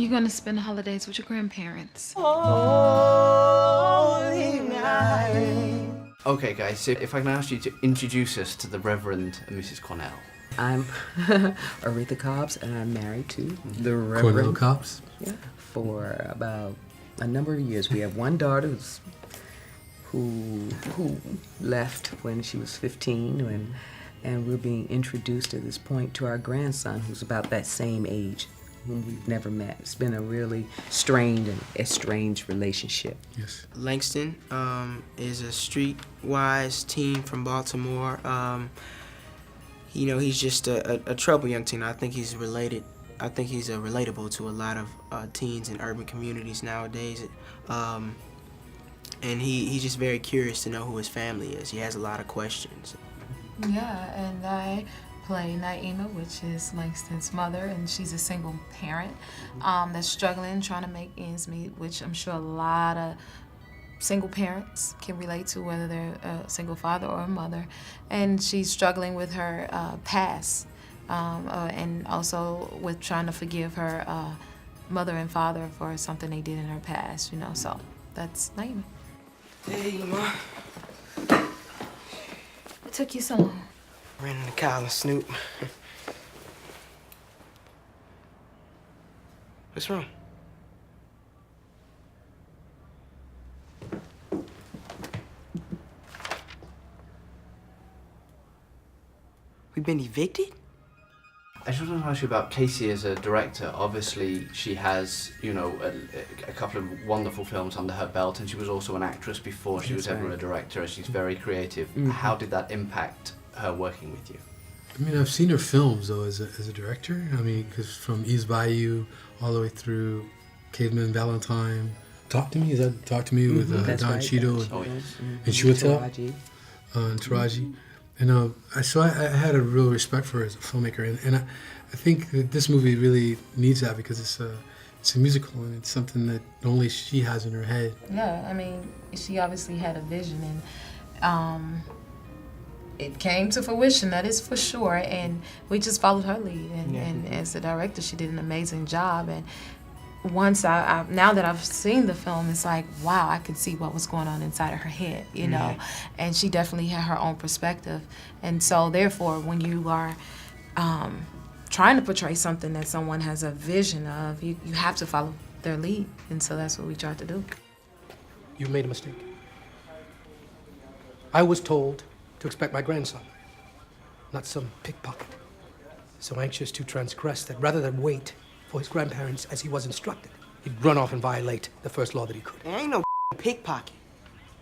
You're gonna spend the holidays with your grandparents. Holy night. Okay, guys, so if I can ask you to introduce us to the Reverend and Mrs. Cornell. I'm ARETHA COBBS, and I'm married to the Reverend. Cornell COBBS? Yeah, for about a number of years. We have one daughter who left when she was 15, and we're being introduced at this point to our grandson, who's about that same age, whom we've never met. It's been a really strained and estranged relationship. Yes. Langston is a streetwise teen from Baltimore. You know, he's just a troubled young teen. I think he's related. I think he's relatable to a lot of teens in urban communities nowadays. And he's just very curious to know who his family is. He has a lot of questions. Yeah, and I play NAIMA, which is Langston's mother, and she's a single parent that's struggling, trying to make ends meet, which I'm sure a lot of single parents can relate to, whether they're a single father or a mother. And she's struggling with her past, and also with trying to forgive her mother and father for something they did in her past, you know, so that's NAIMA. Hey, Ma. What took you so long? Ran into Kyle and Snoop. What's wrong? We've been evicted? I just want to ask you about Casey as a director. Obviously, she has, you know, a couple of wonderful films under her belt, and she was also an actress before she was ever a director. She's very creative. How did that impact her working with you? I mean, I've seen her films, though, as a director. I mean, because from Eve's Bayou all the way through Caveman Valentine. Talk to Me, is that Talk to Me with Don Cheadle and Chiwetel and Taraji. And so I had a real respect for her as a filmmaker, and I think that this movie really needs that because it's a musical and it's something that only she has in her head. Yeah, I mean, she obviously had a vision, and it came to fruition, that is for sure, and we just followed her lead, and as the director, she did an amazing job. And once now that I've seen the film, it's like, wow, I could see what was going on inside of her head, you know, and she definitely had her own perspective. And so therefore, when you are trying to portray something that someone has a vision of, you have to follow their lead, and so that's what we tried to do. You made a mistake. I was told to expect my grandson, not some pickpocket, so anxious to transgress that rather than wait for his grandparents as he was instructed, he'd run off and violate the first law that he could. There ain't no pickpocket.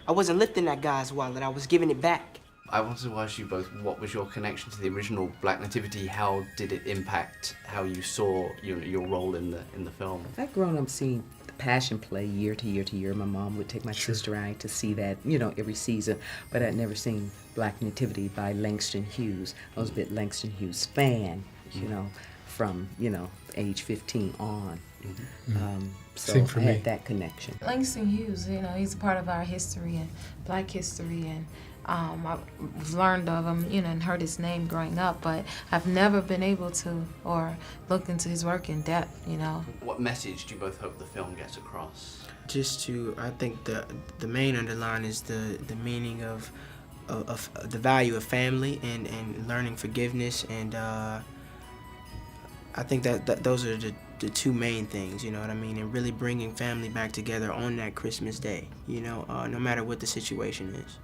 I wasn't lifting that guy's wallet, I was giving it back. I wanted to ask you both, what was your connection to the original Black Nativity? How did it impact how you saw your role in the film? I've grown up seeing the Passion Play year to year to year. My mom would take my sister and I to see that, you know, every season, but I'd never seen Black Nativity by Langston Hughes. I was a bit Langston Hughes fan, you know, from, you know, age 15 on. So Same for I had me. that connection. Langston Hughes, you know, he's a part of our history and Black history, and I've learned of him, you know, and heard his name growing up, but I've never been able to or looked into his work in depth, you know. What message do you both hope the film gets across? Just to, I think the main underline is the meaning of the value of family and learning forgiveness, and I think that those are the two main things, you know what I mean, and really bringing family back together on that Christmas day, you know, no matter what the situation is.